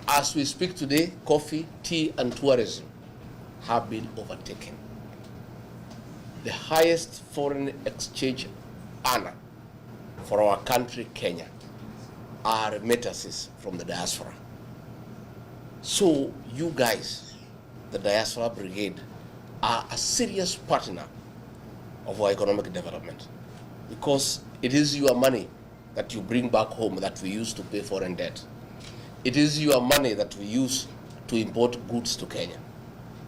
As we speak today, coffee, tea, and tourism have been overtaken. The highest foreign exchange earner for our country, Kenya, are remittances from the diaspora. So you guys, the Diaspora Brigade, are a serious partner of our economic development, because it is your money that you bring back home that we use to pay foreign debt. It is your money that we use to import goods to Kenya.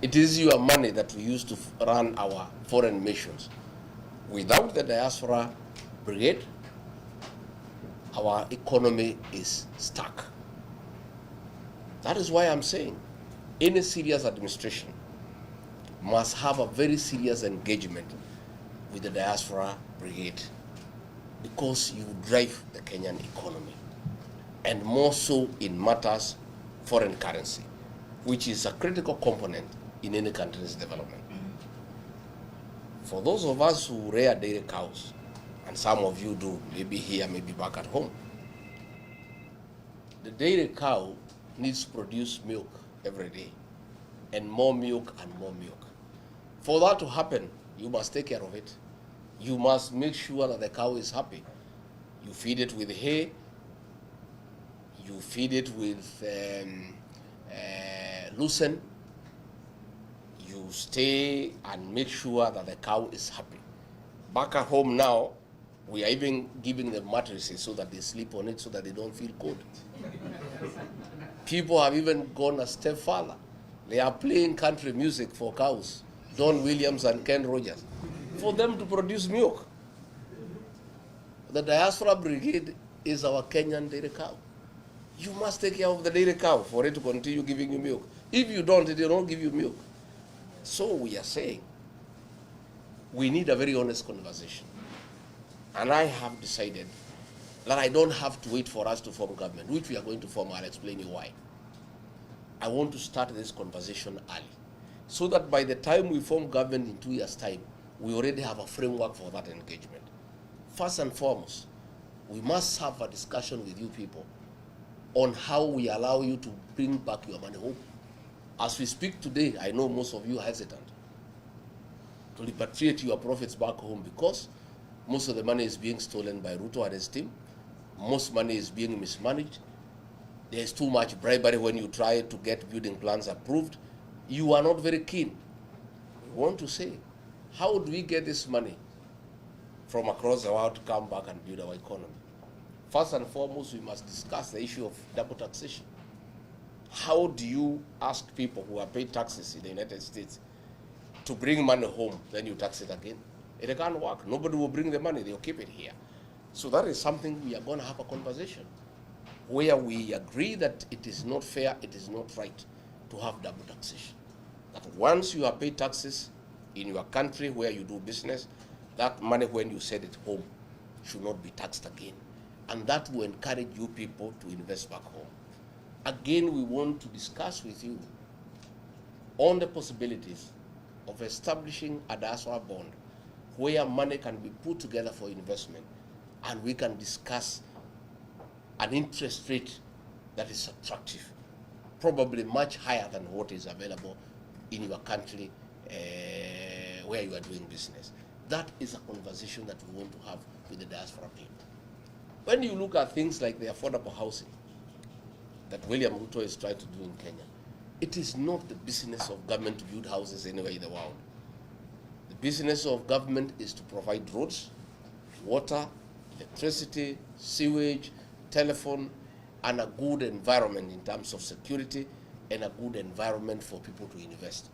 It is your money that we use to run our foreign missions. Without the Diaspora Brigade, our economy is stuck. That is why I'm saying any serious administration must have a very serious engagement with the Diaspora Brigade, because you drive the Kenyan economy, and more so in matters foreign currency, which is a critical component in any country's development. For those of us who rear dairy cows, and some of you do, maybe here, maybe back at home, the dairy cow needs to produce milk every day, and more milk and more milk. For that to happen, you must take care of it. You must make sure that the cow is happy. You feed it with hay, you feed it with lucerne, you stay and make sure that the cow is happy. Back at home now, we are even giving them mattresses so that they sleep on it so that they don't feel cold. People have even gone a step further. They are playing country music for cows, Don Williams and Ken Rogers, for them to produce milk. The Diaspora Brigade is our Kenyan dairy cow. You must take care of the dairy cow for it to continue giving you milk. If you don't, it will not give you milk. So we are saying we need a very honest conversation. And I have decided that I don't have to wait for us to form government, which we are going to form. I'll explain you why. I want to start this conversation early, so that by the time we form government in 2 years' time, we already have a framework for that engagement. First and foremost, we must have a discussion with you people on how we allow you to bring back your money home. As we speak today, I know most of you are hesitant to repatriate your profits back home, because most of the money is being stolen by RUTO and his team. Most money is being mismanaged. There is too much bribery when you try to get building plans approved. You are not very keen. We want to say, how do we get this money from across the world to come back and build our economy? First and foremost, we must discuss the issue of double taxation. How do you ask people who have paid taxes in the United States to bring money home, then you tax it again? It can't work. Nobody will bring the money, they'll keep it here. So that is something we are going to have a conversation where we agree that it is not fair, it is not right to have double taxation. That once you have paid taxes in your country where you do business, that money when you send it home should not be taxed again. And that will encourage you people to invest back home. Again, we want to discuss with you on the possibilities of establishing a diaspora bond where money can be put together for investment, and we can discuss an interest rate that is attractive, probably much higher than what is available in your country where you are doing business. That is a conversation that we want to have with the diaspora people. When you look at things like the affordable housing that William Ruto is trying to do in Kenya, it is not the business of government to build houses anywhere in the world. The business of government is to provide roads, water, electricity, sewage, telephone, and a good environment in terms of security, and a good environment for people to invest.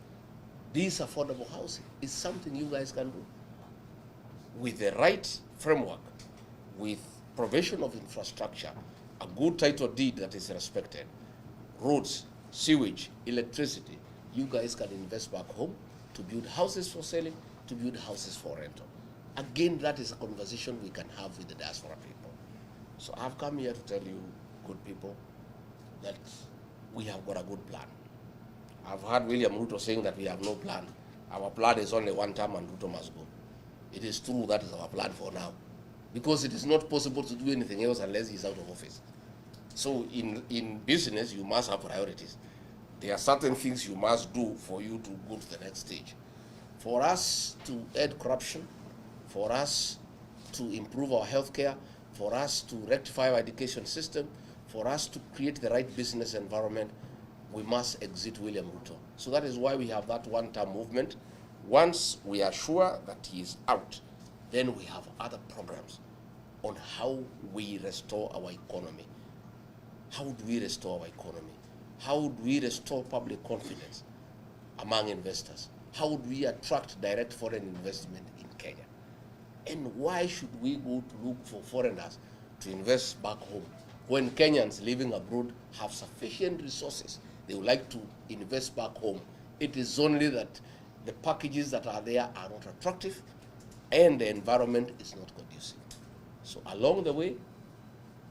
This affordable housing is something you guys can do. With the right framework, with provision of infrastructure, a good title deed that is respected, roads, sewage, electricity, you guys can invest back home to build houses for selling, to build houses for rental. Again, that is a conversation we can have with the diaspora people. So I've come here to tell you, good people, that we have got a good plan. I've heard William Ruto saying that we have no plan. Our plan is only one term and Ruto must go. It is true, that is our plan for now, because it is not possible to do anything else unless he's out of office. So in business, you must have priorities. There are certain things you must do for you to go to the next stage. For us to end corruption, for us to improve our healthcare, for us to rectify our education system, for us to create the right business environment, we must exit William Ruto. So that is why we have that one-term movement. Once we are sure that he is out, then we have other programs on how we restore our economy. How do we restore our economy? How do we restore public confidence among investors? How do we attract direct foreign investment in Kenya? And why should we go to look for foreigners to invest back home when Kenyans living abroad have sufficient resources? They would like to invest back home. It is only that the packages that are there are not attractive and the environment is not conducive. So along the way,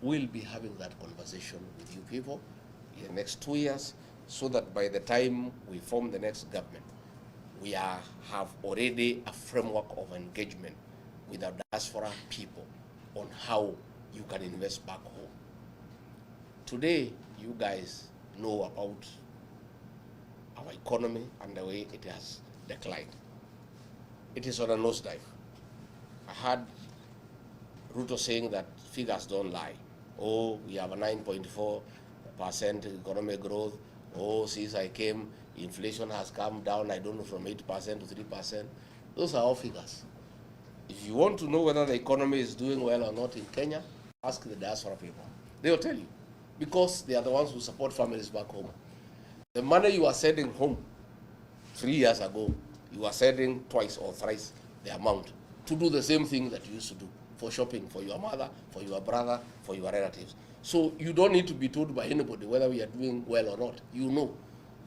we'll be having that conversation with you people in the next 2 years, so that by the time we form the next government, we have already a framework of engagement with our diaspora people on how you can invest back home. Today, you guys know about our economy and the way it has declined. It is on a nosedive. I heard Ruto saying that figures don't lie. Oh, we have a 9.4% economic growth. Oh, since I came, inflation has come down, I don't know, from 8% to 3%. Those are all figures. If you want to know whether the economy is doing well or not in Kenya, ask the diaspora people. They will tell you, because they are the ones who support families back home. The money you are sending home 3 years ago, you are sending twice or thrice the amount to do the same thing that you used to do, for shopping, for your mother, for your brother, for your relatives. So you don't need to be told by anybody whether we are doing well or not. You know,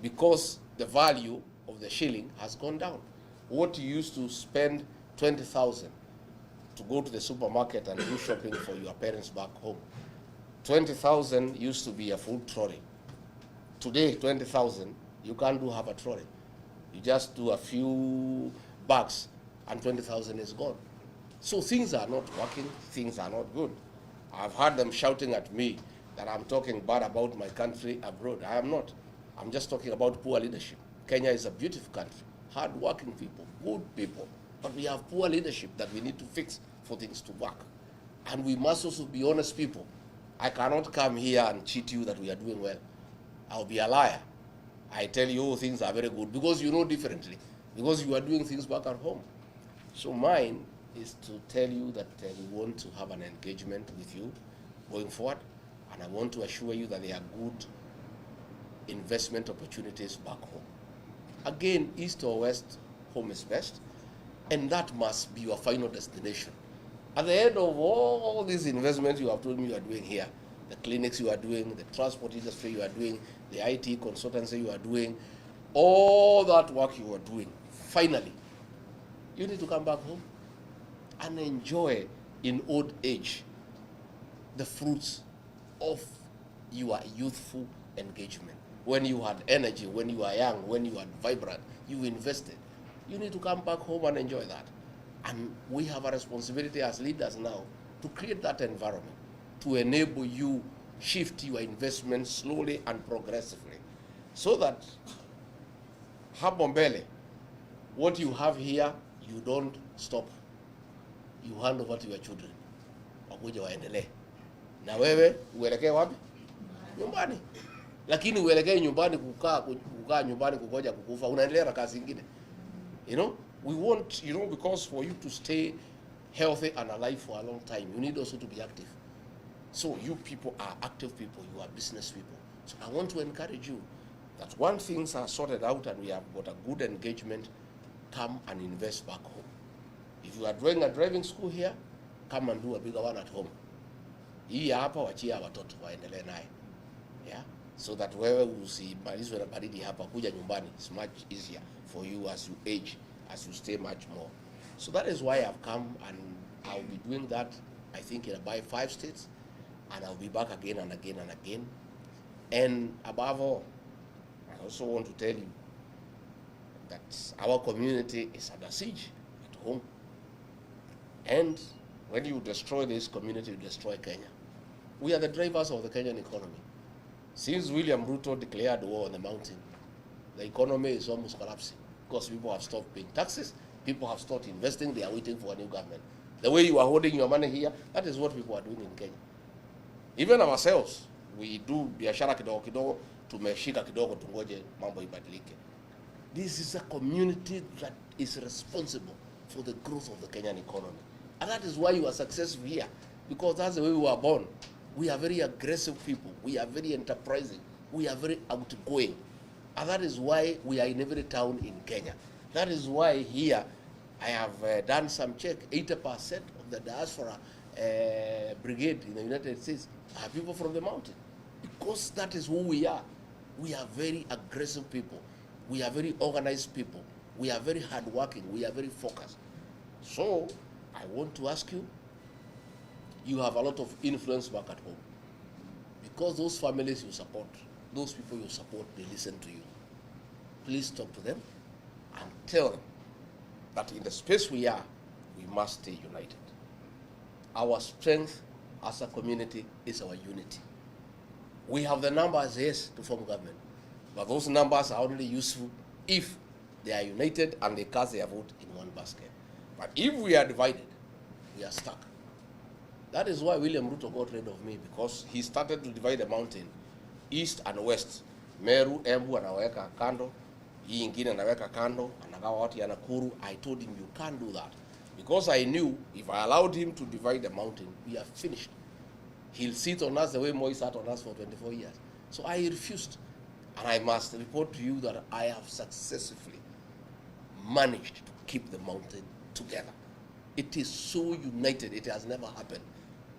because the value of the shilling has gone down. What you used to spend 20,000 to go to the supermarket and do shopping for your parents back home, 20,000 used to be a full trolley. Today, 20,000, you can't do half a trolley. You just do a few bags and 20,000 is gone. So things are not working, things are not good. I've heard them shouting at me that I'm talking bad about my country abroad. I am not. I'm just talking about poor leadership. Kenya is a beautiful country, hard-working people, good people, but we have poor leadership that we need to fix for things to work. And we must also be honest people. I cannot come here and cheat you that we are doing well. I'll be a liar. I tell you, oh, things are very good, because you know differently, because you are doing things back at home. So mine is to tell you that we want to have an engagement with you going forward, and I want to assure you that there are good investment opportunities back home. Again, east or west, home is best, and that must be your final destination. At the end of all these investments you have told me you are doing here, the clinics you are doing, the transport industry you are doing, the IT consultancy you are doing, all that work you are doing, finally, you need to come back home and enjoy in old age the fruits of your youthful engagement. When you had energy, when you are young, when you are vibrant, you invested. You need to come back home and enjoy that. And we have a responsibility as leaders now to create that environment, to enable you shift your investment slowly and progressively, so that hapo mbele, what you have here, you don't stop. You hand over to your children, wakuja waendelee. Na wewe uelekee wapi? Nyumbani. Lakini uelekee nyumbani kukaa nyumbani kugoja kukufa, unaendelea na kazi nyingine. You know, we want, you know, because for you to stay healthy and alive for a long time, you need also to be active. So you people are active people, you are business people. So I want to encourage you that once things are sorted out and we have got a good engagement, come and invest back home. If you are doing a driving school here, come and do a bigger one at home. Hii hapa wachia watoto waendelee naye. Yeah? So that wewe usimalizwe na baridi hapa, kuja nyumbani. It's much easier for you as you age, as you stay much more. So that is why I've come, and I'll be doing that, I think, in about 5 states, and I'll be back again and again and again. And above all, I also want to tell you that our community is under siege at home. And when you destroy this community, you destroy Kenya. We are the drivers of the Kenyan economy. Since William Ruto declared war on the mountain, the economy is almost collapsing because people have stopped paying taxes, people have stopped investing, they are waiting for a new government. The way you are holding your money here, that is what people are doing in Kenya. Even ourselves, we do biashara kidogo kidogo, tumeshika kidogo tungoje mambo ibadilike. This is a community that is responsible for the growth of the Kenyan economy. And that is why you are successful here, because that's the way we were born. We are very aggressive people. We are very enterprising. We are very outgoing. And that is why we are in every town in Kenya. That is why here I have done some check. 80% of the diaspora brigade in the United States are people from the mountain. Because that is who we are. We are very aggressive people. We are very organized people. We are very hardworking. We are very focused. So I want to ask you, you have a lot of influence back at home. Because those families you support, those people you support, they listen to you. Please talk to them and tell them that in the space we are, we must stay united. Our strength as a community is our unity. We have the numbers, yes, to form government, but those numbers are only useful if they are united and they cast their vote in one basket. But if we are divided, we are stuck. That is why William Ruto got rid of me, because he started to divide the mountain, east and west. Meru, Embu anaweka kando, hii ingine anaweka kando, anagawa watu ya Nakuru. I told him, you can't do that. Because I knew if I allowed him to divide the mountain, we are finished. He'll sit on us the way Moi sat on us for 24 years. So I refused. And I must report to you that I have successfully managed to keep the mountain together. It is so united, it has never happened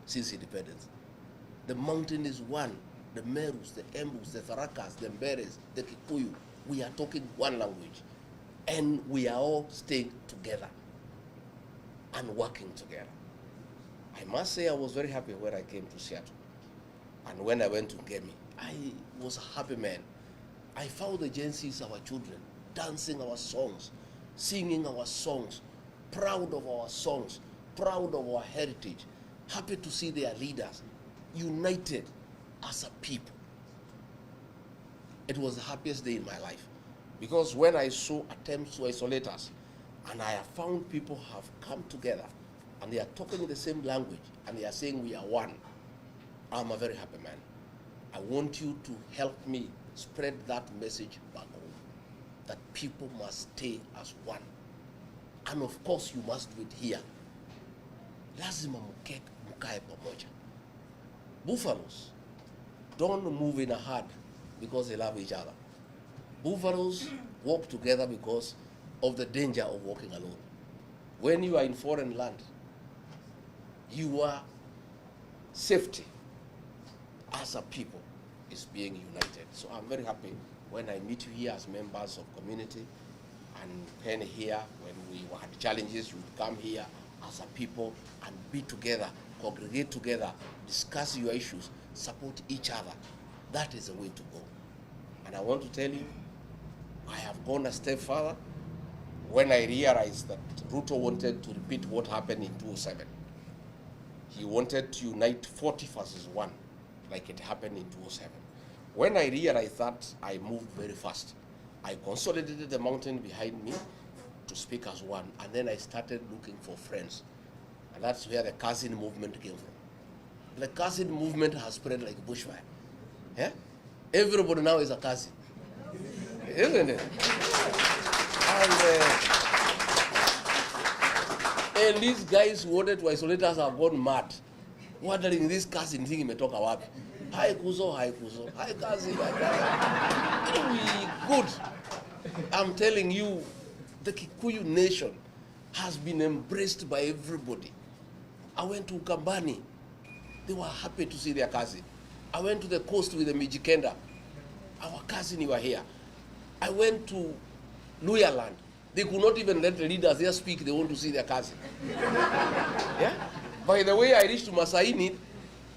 since independence. The mountain is one. The Merus, the Embus, the Tharakas, the Mberes, the Kikuyu, we are talking one language. And we are all staying together and working together. I must say I was very happy when I came to Seattle. And when I went to Ngemi, I was a happy man. I found the Gen Zs, our children, dancing our songs, singing our songs, proud of our songs, proud of our heritage, happy to see their leaders united as a people. It was the happiest day in my life, because when I saw attempts to isolate us, and I have found people have come together and they are talking the same language and they are saying we are one, I'm a very happy man. I want you to help me spread that message back home, that people must stay as one. And of course you must do it here. Lazima mkae pamoja. Buffaloes don't move in a herd because they love each other. Buffaloes walk together because of the danger of walking alone. When you are in foreign land, your safety as a people is being united. So I'm very happy when I meet you here as members of community, and Penny here, when we had challenges, you would come here as a people and be together, congregate together, discuss your issues, support each other. That is the way to go. And I want to tell you, I have gone a step further when I realized that Ruto wanted to repeat what happened in 2007. He wanted to unite 40 versus 1, like it happened in 2007. When I realized that, I moved very fast. I consolidated the mountain behind me to speak as one, and then I started looking for friends. And that's where the cousin movement came from. The cousin movement has spread like bushfire. Yeah? Everybody now is a cousin. Isn't it? And these guys who wanted to isolate us have gone mad, wondering this cousin thing imetoka wapi. Hi kuzo, hi kuzo, hi cousin, hi cousin. Good. I'm telling you, the Kikuyu nation has been embraced by everybody. I went to Ukambani. They were happy to see their cousin. I went to the coast with the Mijikenda. Our cousin, you were here. I went to Luyaland. They could not even let the leaders there speak. They want to see their cousin. Yeah? By the way, I reached to Masaini,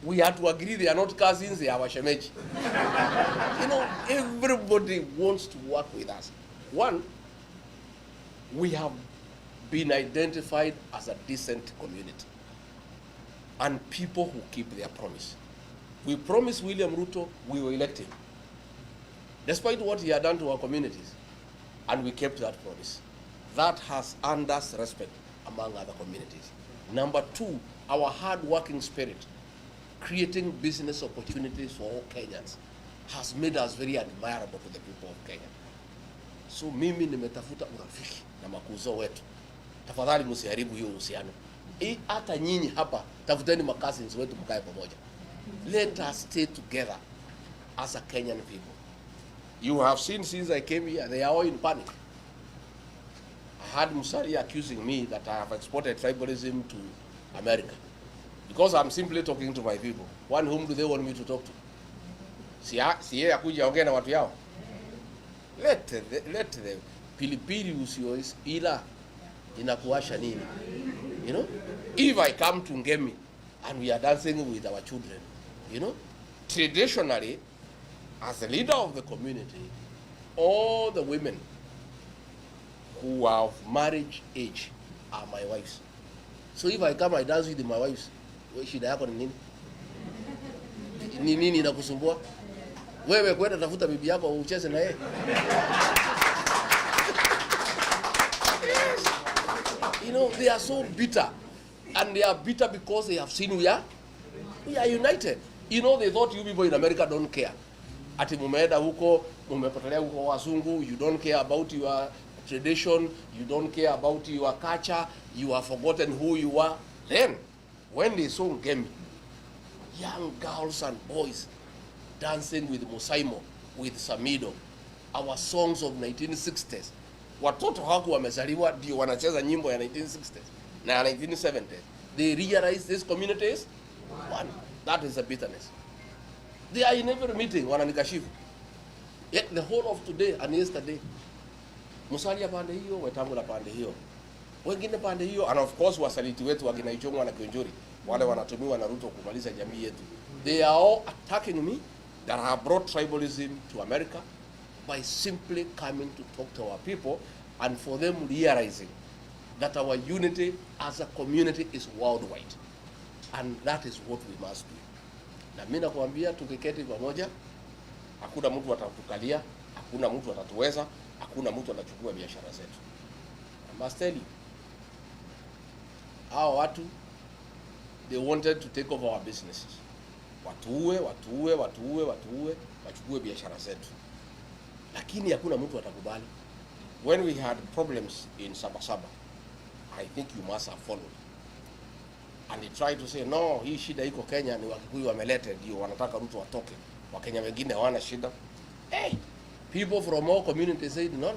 we had to agree they are not cousins, they are washemeji. You know, everybody wants to work with us. One, we have been identified as a decent community and people who keep their promise. We promised William Ruto we will elect him, despite what he had done to our communities, and we kept that promise. That has earned us respect among other communities. Number two, our hard-working spirit, creating business opportunities for all Kenyans, has made us very admirable to the people of Kenya. So mimi nimetafuta urafiki na makuzo wetu. Tafadhali msiharibu hiyo uhusiano. Hata nyinyi hapa tafuteni cousins wetu mkae pamoja. Let us stay together as a Kenyan people. You have seen since I came here, they are all in panic. I had Musalia accusing me that I have exported tribalism to America. Because I'm simply talking to my people. One, whom do they want me to talk to? Si yeye akuja ongea na watu yao. Let the pilipili usiois ila inakuasha nini? You know? If I come to Ngemi and we are dancing with our children, you know, traditionally, as a leader of the community, all the women who are of marriage age are my wives. So if I come, I dance with my wives. Shida yako ni nini? Ni nini inakusumbua? Wewe kwenda tafuta bibi yako ucheze na yeye. You know, they are so bitter. And they are bitter because they have seen we are united. You know, they thought you people in America don't care. Ati mumeenda huko, mumepotelea huko wazungu, you don't care about your tradition, you don't care about your culture, you have forgotten who you are. Then, when they saw Ngemi, young girls and boys dancing with Musaimo, with Samido, our songs of 1960s, watoto haku wamezaliwa ndio wanacheza nyimbo ya 1960s na 1970s. They realize this community is one. That is the bitterness. They are in every meeting wananikashifu. Yet the whole of today and yesterday, Musalia pande hiyo, Wetangula pande hiyo, wengine pande hiyo, and of course wasaliti wetu wakina Ichung'wa na Kionjuri, wale wanatumiwa na Ruto kumaliza jamii yetu. They are all attacking me that have brought tribalism to America by simply coming to talk to our people and for them realizing that our unity as a community is worldwide. And that is what we must do. Na mimi nakwambia tukiketi pamoja, hakuna mtu atatukalia, hakuna mtu atatuweza, hakuna mtu atachukua biashara zetu. I must tell you, hao watu, they wanted to take over our businesses. Watuue, wachukue biashara zetu. Lakini hakuna mtu atakubali. When we had problems in Saba, I think you must have followed. And they tried to say, no, hii shida iko Kenya, ni Wakikuyu wamelete, ndio wanataka Ruto atoke. Wakenya wengine hawana shida. Hey, people from all communities said, no.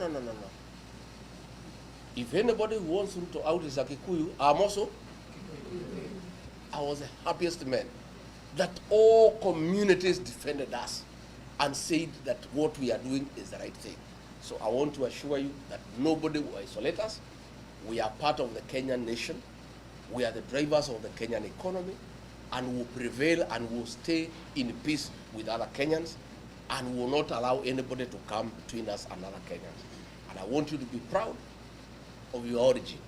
If anybody who wants Ruto out is a Kikuyu, I'm also. I was the happiest man that all communities defended us and said that what we are doing is the right thing. So I want to assure you that nobody will isolate us. We are part of the Kenyan nation. We are the drivers of the Kenyan economy, and will prevail and will stay in peace with other Kenyans, and will not allow anybody to come between us and other Kenyans. And I want you to be proud of your origin.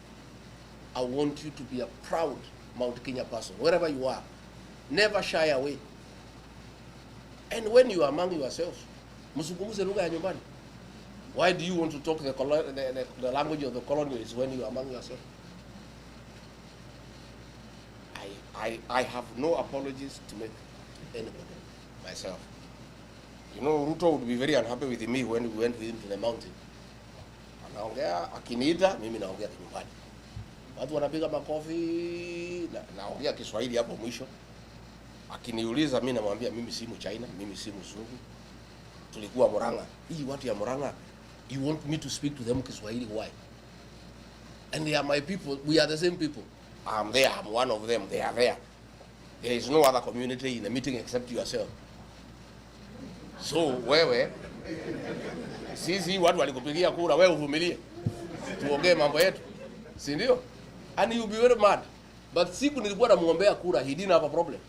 I want you to be a proud Mount Kenya person, wherever you are. Never shy away. And when you are among yourselves, mzungumze lugha ya nyumbani. Why do you want to talk the language of the colonials when you are among yourselves? I have no apologies to make anybody, myself. You know, Ruto would be very unhappy with me when we went with him to the mountain. Anaongea, akiniita, mimi naongea kinyumbani. Watu wanapiga makofi, naongea Kiswahili hapo mwisho. Akiniuliza mimi namwambia mimi si Mchina, mimi si Mzungu. Tulikuwa Murang'a. Hii watu ya Murang'a, you want me to speak to them Kiswahili, why? And they are my people, we are the same people. I'm there, I'm one of them, they are there. There is no other community in the meeting except yourself. So wewe, sisi watu walikupigia kura, wewe uvumilie. Tuongee mambo yetu. Si ndio? And you'll be very mad. But siku nilikuwa namuombea kura, he didn't have a problem.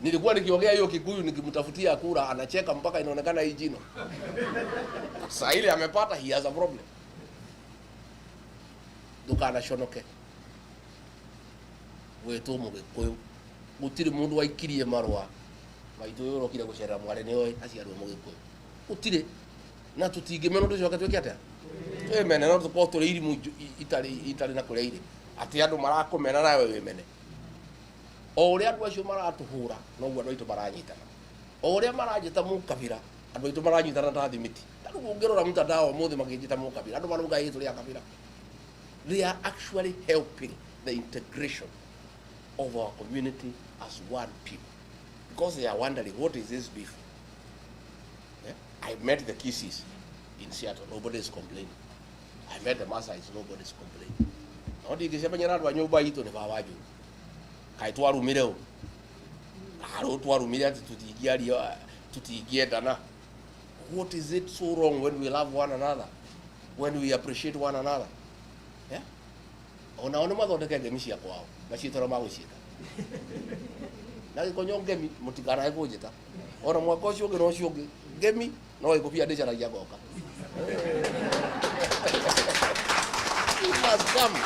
Nilikuwa nikiongea hiyo Kikuyu nikimtafutia kura, anacheka mpaka inaonekana hii jino. Sasa ile amepata, he has a problem. Dukana shonoke. Wetu Mugikuyu. Gutiri mundu waikirie marwa maitu yo rokira gucera mware ni oi aciarwo mugikuyu utire na tutingimena ndu coka tweke atia twemene no tuko turi irimu itari na kuria iri ati andu marakumena nawe wimene o uria andu acio maratuhura noguo andu aitu maranyitana o uria maranjita mukabira andu aitu maranyitana ta thimiti andu ungirora mutandao muthi makinjita mukabira andu maruga yitu ria kabira. They are actually helping the integration of our community as one people because they are wondering what is this beef. Yeah? I met the Kisis in Seattle, nobody is complaining. I met the Maasais, nobody is complaining. Nodi kisema nyana wa nyumba hito ni bawaju. Kai twarumire o. Aro twarumire ati tutigia dana. What is it so wrong when we love one another? When we appreciate one another? Yeah? Ona mathondeke ngemi cia kwao macitoro magucika na gikonyo ngemi mutigana ekujita ona mwaka ucio ngi no cio ngemi no ikubia ndicaragia goka. We must come.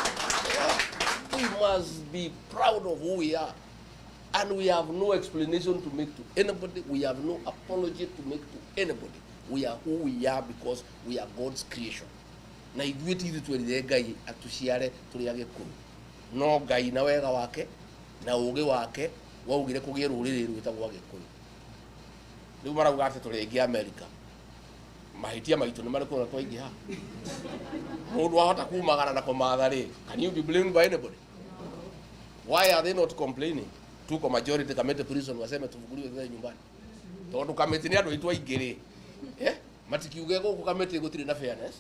We must be proud of who we are, and we have no explanation to make to anybody. We have no apology to make to anybody. We are who we are because we are God's creation. Na ithuĩ ti twĩrire Ngai atuciare tũrĩ agĩkũyũ no Ngai na wega wake na ũgĩ wake waugire kũgĩe rũrĩrĩ rwĩtagwo Agĩkũyũ. Rĩu marauga atĩ tũrĩ aingĩ America, mahĩtia maitũ nĩ marĩkũ na twaingĩha mũndũ ahota kumagana na kũmatha rĩ? Can you be blamed by anybody? Why are they not complaining? Tuko majority Kamete prison waseme tufunguliwe thutha nyumbani tondũ Kamete nĩ andũ aitũ aingĩ rĩ, matikiuge gũkũ Kamete gũtirĩ na fairness.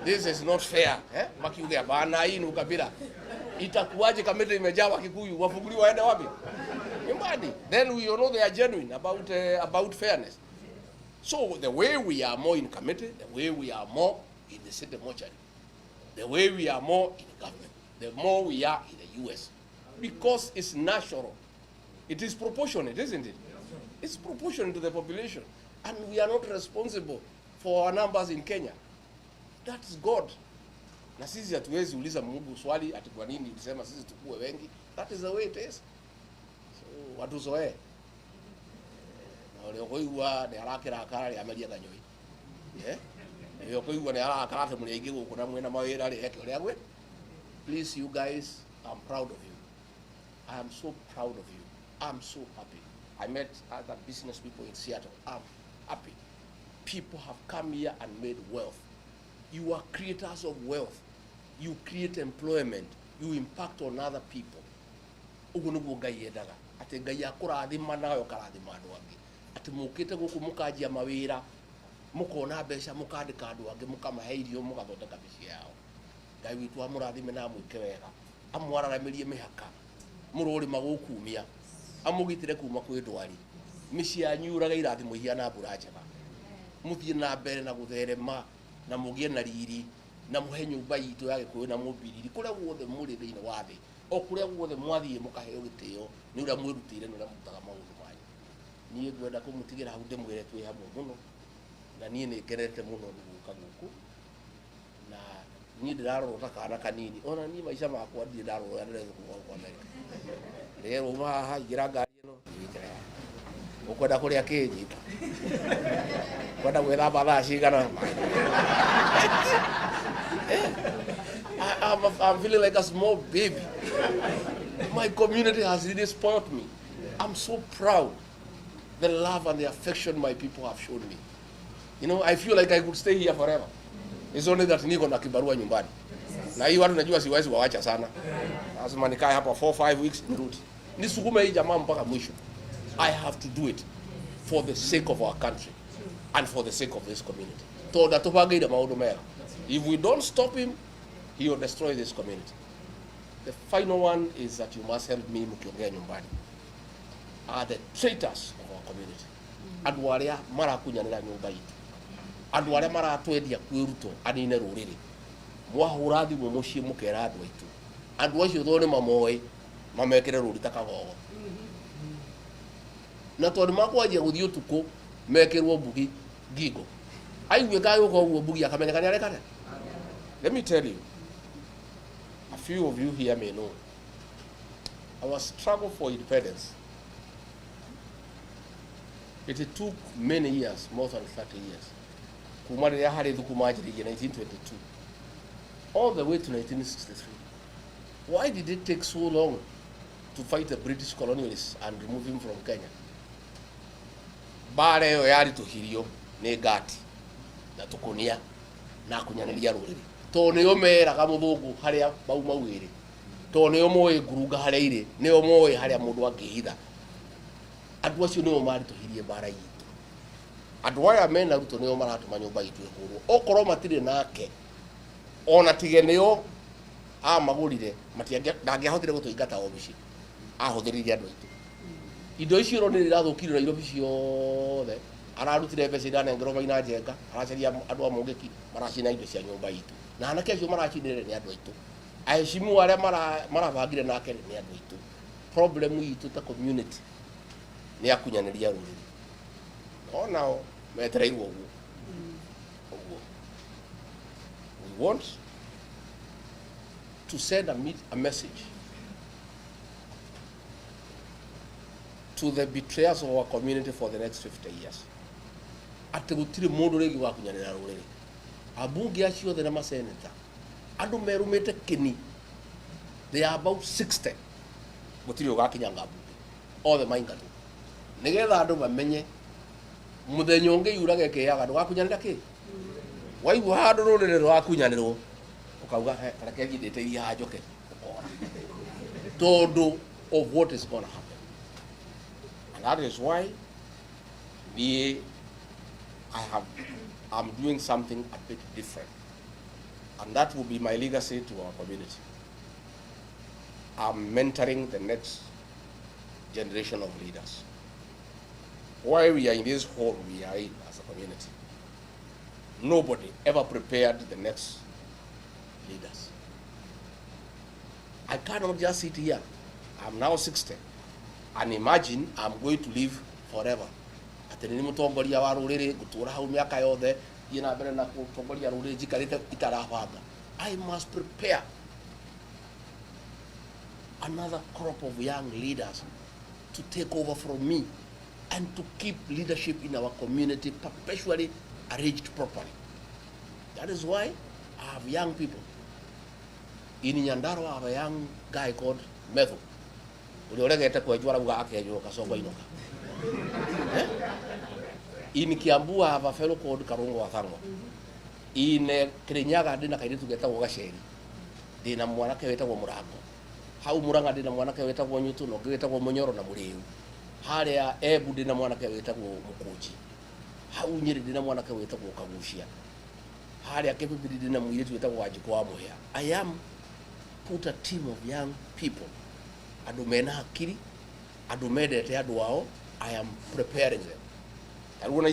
This is not fair. Makiuge bana hii ni ukabila. Itakuwaje Kamete imejaa Wakikuyu wafunguliwe waende wapi? Nyumbani. Then we know they are genuine about fairness. So the way we are more in Kamete, the way we are more in the city mortuary, the way we are more in government, the more we are in the US. Because it's natural. It is proportionate, isn't it? It's proportionate to the population. And we are not responsible for our numbers in Kenya. That is God. Na sisi hatuwezi uliza Mungu swali ati kwa nini ulisema sisi tukue wengi. That is the way it is. So watu soe. Na wale koigwa ni arakira akara ri ameria kanyoi. Iyo koigwa ni arakara te murenge guku na mwena mawira ri eke uri agwe. Please you guys, I'm proud of you. I am so proud of you. I'm so happy. I met other business people in Seattle. I'm happy. People have come here and made wealth. You are creators of wealth. You create employment. You impact on other people. Ugu nugu Ngai endaga. Ati Ngai akurathima nawe ukarathima andu angi. Ati mukite guku mukajia mawira, mukona mbeca mukandika andu angi mukamahe irio mugathondeka mĩciĩ yao. Ngai witu amurathime na mwike wega. Amwararamirie mĩhaka. Mũrũrĩma gũkumia. Amugitire kuma kwĩ ndwari. Mĩciĩ yanyu yuraga irathimo ihana mbura njega. Muthie na mbere na gutherema na mugie na riri na muhe nyumba itu ya Gikuyu na mubiriri kuria guothe muri thiini wa thi o kuria guothe mwathie mukaheo gitio ni uria mwirutire ni uria mutaga maundu manyu. Nie ngwenda kumutigira hau ndimwire twi hamwe muno na nie ni ngerete muno guka guku na nie ndirarota kana kanini ona nie maisha makwa ndire ndarora ndire kwa America rero haha igira ngari ino ikira ukwenda kuria kinyita kwenda gwethamba thaa cigana. I'm feeling like a small baby. My community has really spoiled me. I'm so proud. The love and the affection my people have shown me. You know, I feel like I could stay here forever. It's only that niko na kibarua nyumbani. Na hii watu najua siwezi waacha sana. Lazima nikae hapa 4-5 weeks nirudi. Nisukume hii jamaa mpaka mwisho. I have to do it for the sake of our country and for the sake of this community. If we don't stop him, he will destroy this community. The final one is that you must help me mukiongea nyumbani. Are the traitors of our community. Andu aria marakunyanira nyumba itu. Andu aria maratwendia kwĩ RUTO anine rũrĩrĩ. Mwahũra thimũ mũciĩ mũkera andu aitu. Andu acio thone mamoe mamekere rũrita kagogo. Na tondũ makwanjia gũthiĩ ũtukũ mekerwo mbugi ngingo. Aigue kaĩ ũguo mbugi akamenyeka nĩ arekane. Let me tell you, a few of you here may know, our struggle for independence It took many years, more than 30 years. Kumari Yahari Dukumajiri in 1922, all the way to 1963. Why did it take so long to fight the British colonialists and remove him from Kenya? Bare yo yari tuhirio ne gati na tukunia na kunyaniria ruriri. To ne omera ga muthugu haria bauma wiri. To ne omoe guruga haria ire, ne omoe haria mundu angihitha. Andu acio nio mari tuhirie bara yitu. Andu aya mena ruto nio maratuma nyumba yitu ihurwo. Okorwo matire nake ona tigeneo magurire ndangĩahotire gũtũingata obici ahũthĩrire andũ aitũ. Indo icio nĩ irathũkirio Nairobi ciothe, ararutire mbeca iranengerwo Maina Njenga, aracaria andũ a Mungiki maracina indo cia nyũmba itũ, na anake acio maracinire nĩ andũ aitũ, ahecimu arĩa marabangire nake nĩ andũ aitũ. Problem itũ ta community nĩ akunyanĩria rũrĩrĩ, onao metereirwo ũguo. We want to send a message to the betrayers of our community for the next 50 years. Ati gutire mundu rigi wa kunyanira ruriri. Abunge acio the na senator. Andu merumete kini. They are about 60. Gutire ugakinyanga abunge. All the maingatu. Nigetha andu bamenye muthenya ungi yurage ke yaga ndugakunyanira ki. Waigu handu ruriri rwa kunyanirwo. Ukauga kareke githite iria njoke. Todo of what is going to happen. And that is why I'm doing something a bit different. And that will be my legacy to our community. I'm mentoring the next generation of leaders. While we are in this hall, we are in as a community. Nobody ever prepared the next leaders. I cannot just sit here. I'm now 60. And imagine I'm going to live forever. Ati ni mutongoria wa ruriri gutura hau miaka yothe yina mbere na kutongoria ruriri jikarite itarabanga. I must prepare another crop of young leaders to take over from me and to keep leadership in our community perpetually arranged properly. That is why I have young people. In Nyandarua, I have a young guy called Metho. In Kiambu, I have a fellow called Karungo Wathango. In Kirinyaga, dina kaitu geta Wogasheri. Dina Mwanake weta wa Murango. How Muranga dina Mwanake weta wa Nyutu, no Geta wa Monyoro na Muriu. Harea Ebu dina Mwanake weta wa Mukuji. How Nyiri dina Mwanake weta wa Kamushia. Harea Kepipidi dina Mwitu weta wa Jikwa Moya. I am put a team of young people. Adumena hakiri, adumedete aduao. I am preparing them. And when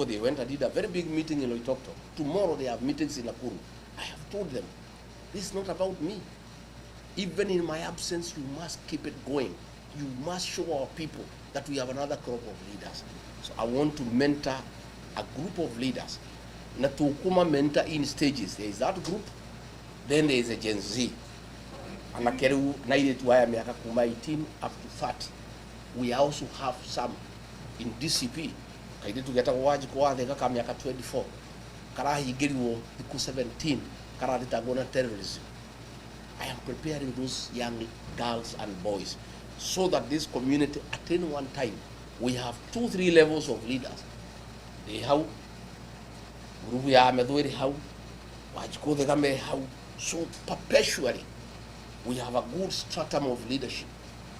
they went, I did a very big meeting in Loitokto. Tomorrow they have meetings in Nakuru. I have told them, this is not about me. Even in my absence, you must keep it going. You must show our people that we have another crop of leaders. So I want to mentor a group of leaders. Na tukuma mentor in stages. There is that group, then there is a Gen Z. Anakeru naide tuaya miaka kuma 18 up to 30. We also have some in DCP. Kaide tugeta waji kwa thega ka miaka 24. Kara higiriwo diku 17. Kara ditagona terrorism. I am preparing those young girls and boys so that this community at any one time we have 2-3 levels of leaders. They have group ya medweri how waji ko thega me how, so perpetually we have a good stratum of leadership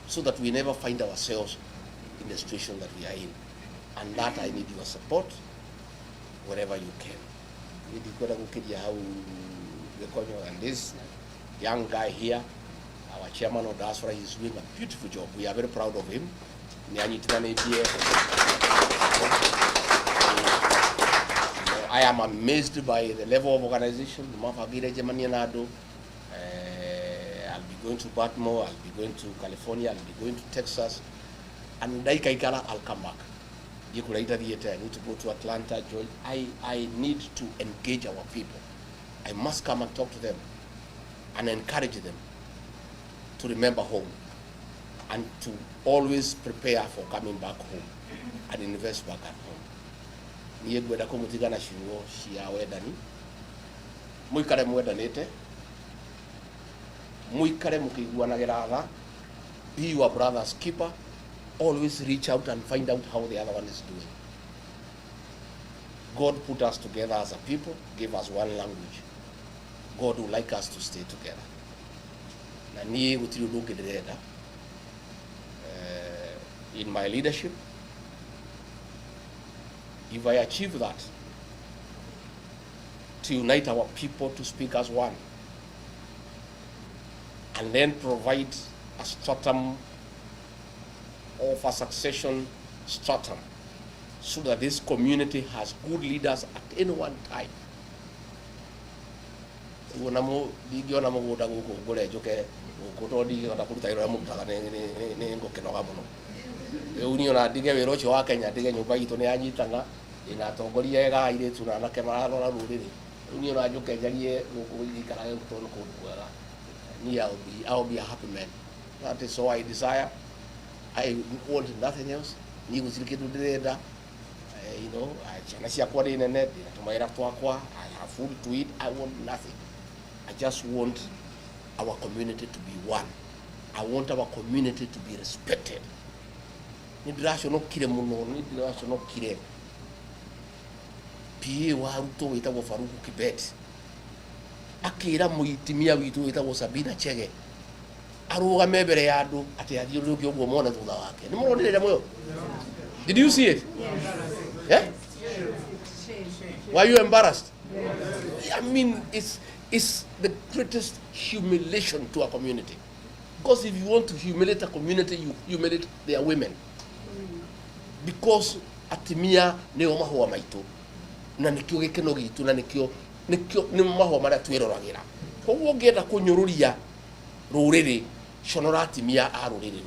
so that we never find ourselves in the situation that we are in. And that I need your support wherever you can. And this young guy here, our chairman of diaspora, is doing a beautiful job. We are very proud of him. I am amazed by the level of organization. I'll be going to Baltimore, I'll be going to California, I'll be going to Texas, and I'll come back. I need to go to Atlanta, Georgia. I need to engage our people. I must come and talk to them and encourage them to remember home. and to always prepare for coming back home and invest back at home. Niye gwenda kumutigana ciugo cia wendani, muikare mwendanite, muikare mukiguanagira tha, be your brother's keeper, always reach out and find out how the other one is doing. God put us together as a people, gave us one language. God would like us to stay together. Na niye gutiri undu ndirenda in my leadership. If I achieve that, to unite our people to speak as one, and then provide a stratum of a succession stratum, so that this community has good leaders at any one time. Uniona dige wirocho wa Kenya dige nyumba itu ni anyitana ina tongoria ega ire tuna na kemara rora ruriri uniona njuke jarie gukuyikara gutono kuwela ni I'll be a happy man. That is all I desire. I want nothing else. Ni gusirike ndirenda I chana cia kwa ri nene tumaira twakwa, I have food to eat. I want nothing. I just want our community to be one. I want our community to be respected. Nidirashono kire muno, nidirashono kire pie wa RUTO witagwo Faruku Kibet akira muitimia witu witagwo Sabina Chege arugame mbere ya andu ati athiuruke ogwo mona thutha wake. Ni muronire moyo? Did you see it? Yeah? Were you embarrassed? I mean, it's the greatest humiliation to a community. Because if you want to humiliate a community, you humiliate their women. Because atimia neo mahua maitu na nikio gikeno gitu na nikio ni mahua maria twirororagira. Koguo ngenda kunyururia ruriri shonora atimia a ruriri.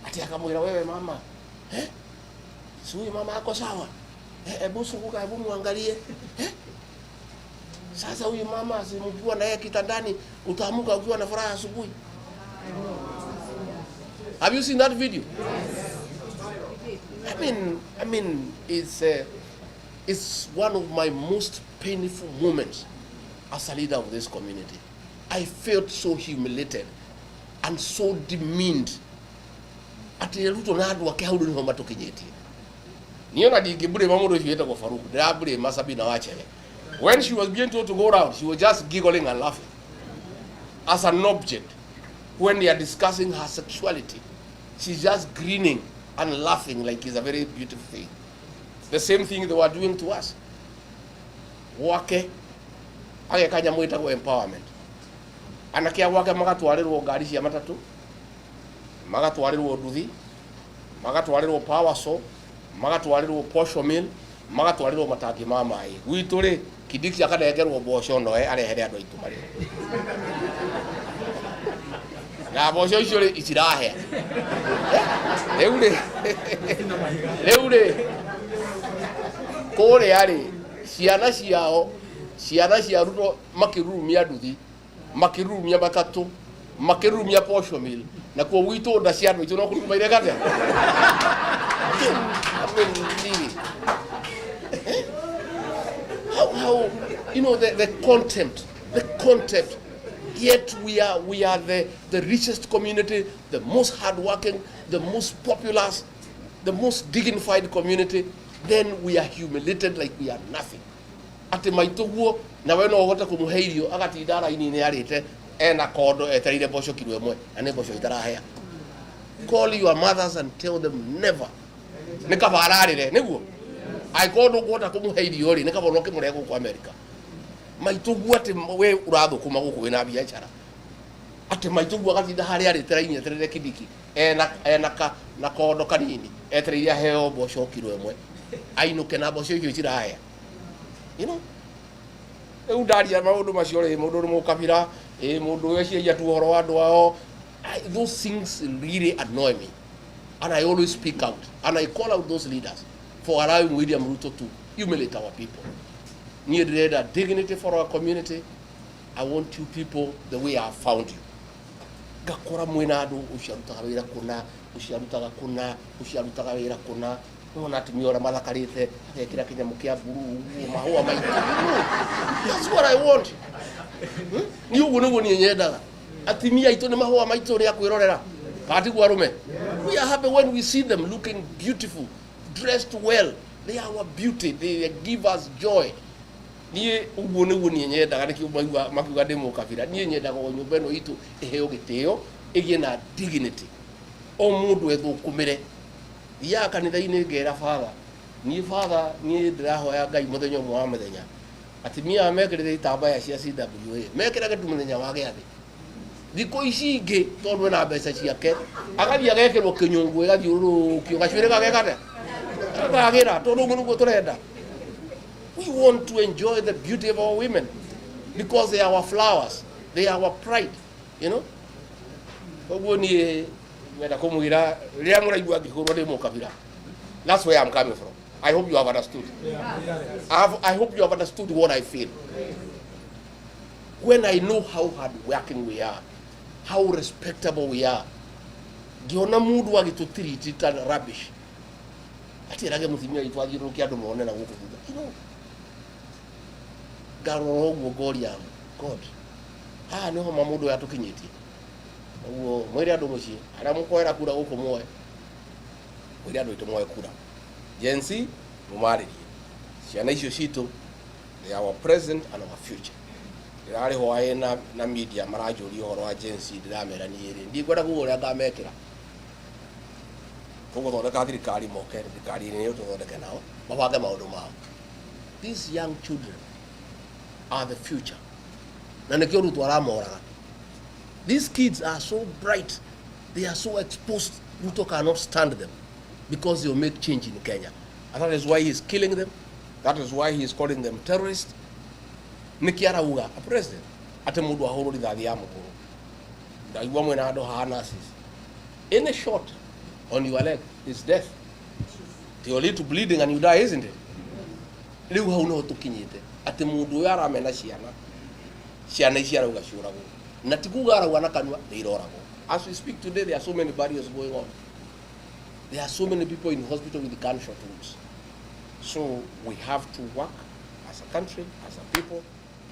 Ati akamwira wewe mama, sui mama ako sawa. Hebu sunguka, hebu muangalie. Sasa huyu mama simkiwa na yeye kitandani utaamuka ukiwa na furaha asubuhi. Have you seen that video? I mean, it's one of my most painful moments as a leader of this community. I felt so humiliated and so demeaned. Ati RUTO na andu ake haudu niho matukinyitie. Niona ndingibure mamundu ucio yetagwo Faruku, ndirabure Masabina Wachele. When she was being told to go around, she was just giggling and laughing as an object. When they are discussing her sexuality, she's just grinning and laughing like it's a very beautiful thing. The same thing they were doing to us. Wake agekanya mwitagwo empowerment. Anakia wake magatwarirwo ngari cia matatu, magatwarirwo nduthi, magatwarirwo power saw, magatwarirwo posho mill, magatwarirwo matangi ma mai. Gwitu ri Kindiki akanegerwo mboco noe arehere andu aitu mari. Na mboco icio ri itirahe. Reure kore ari ciana cia RUTO makirumia nduthi, makirumia matatu, makirumia posho mill, na kwa gwitu nda cia andu aitu no kurumaire gate. How the contempt, yet we are the richest community, the most hardworking, the most populous, the most dignified community, then we are humiliated like we are nothing. Ati maituguo na we no ogota kumuheirio agati idara ini ni arite ena kodo eterire bosho kilo emwe ane bosho itarahea. Call your mothers and tell them never. Nikabararire niguo I kodo gota kumuheirio ri nikaboroke murego kwa America. Maituguo ati we urathu kuma guku wina biashara. Ati maituguo agati idara arite raini eterire Kindiki ena na kodo kanini eterire heo bosho kilo emwe. Ainuke na bosho icio itirahea. You know, those things really annoy me, and I always speak out and I call out those leaders for allowing William RUTO to humiliate our people. Need dignity for our community. I want you people the way I found you. gakora mwina andu uciarutaga wira kuna uciarutaga kuna uciarutaga wira kuna ona atumia ora mathakarite agekira kinyamu kia buru mahua maitu. That's what I want. Ni uguo niguo ni nyendaga atimia itu ni mahua maitu ria kwirorera kati gwa rume. We are happy when we see them looking beautiful, dressed well. They are our beauty, they give us joy. Ni uguo niguo ni nyendaga nikio makiuga demo kabira ni nyendaga o nyumba ino itu iheo gitio igie na dignity. O mundu ethukumire ya kanitha-ini ngera father ni ndirahoya Ngai muthenya mwa muthenya atimia mekirire itambaya cia CWA mekira getu muthenya wa giathi thiko ici ingi tondu na mbeca ciake agathia gekirwo kinyungu igathiurukio gacwire gagekate gagira tondu nguo turenda. We want to enjoy the beauty of our women because they are our flowers, they are our pride, you know. Koguo ni meda kumugira ria muraigua ngihurwo ndi mukabira. That's where I'm coming from. I hope you have understood. I hope you have understood what I feel. When I know how hard working we are, how respectable we are, giona mundu agitutiriti ta rubbish. Atirage muthimia itwathirukia andu mone na guku thutha. You know, garoro gogoria God. Niho mamundu yatukinyitie. Uo mwiri andu muci ara mukoera kura guku moe. Mwiri andu itu moe kura. Jensi mumaririe. Ciana icio citu they are our present and our future. Irari hoae na media marajuri horo wa jensi ndiramera ni iri. Ndikwenda kuguria ngamekira. Koguo thondeka thirikari moke thirikari ni uthondeke nao. Mabange maundu mao. These young children are the future. Na nikio rutu aramoraga. These kids are so bright, they are so exposed, Ruto cannot stand them because they will make change in Kenya. And that is why he is killing them. That is why he is calling them terrorists. Nikiara uga, a president, ate mudu ahoro li dhadi ya mukuru. Da iwa mwena ado harnesses. Any shot on your leg is death. They will lead to bleeding and you die, isn't it? Liu hauno tukinyite. Ate mudu yara mena shiana. Shiana ishiara uga shuragu. Natikuga wana kanwa neirorago. As we speak today, there are so many barriers going on. There are so many people in hospital with gunshot wounds. So we have to work as a country, as a people,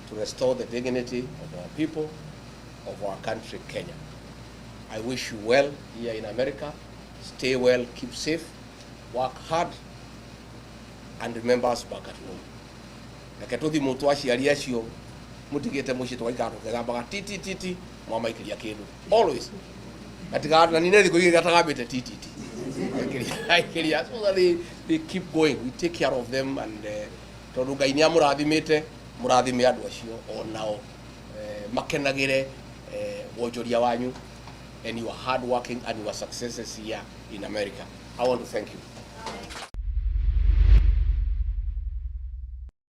to restore the dignity of our people, of our country, Kenya. I wish you well here in America. Stay well, keep safe, work hard, and remember us back at home. Naketothi mutu aciari acio mutigite muci twaikaro kegambaga titi mwa ikiria kindu always atigana ni nethi kuiga tagabite titi ikiria so that they keep going. We take care of them and tondu Ngai ni amurathimite murathime andu acio onao makenagire wonjoria wanyu and you are hard working and your successes here in America. I want to thank you.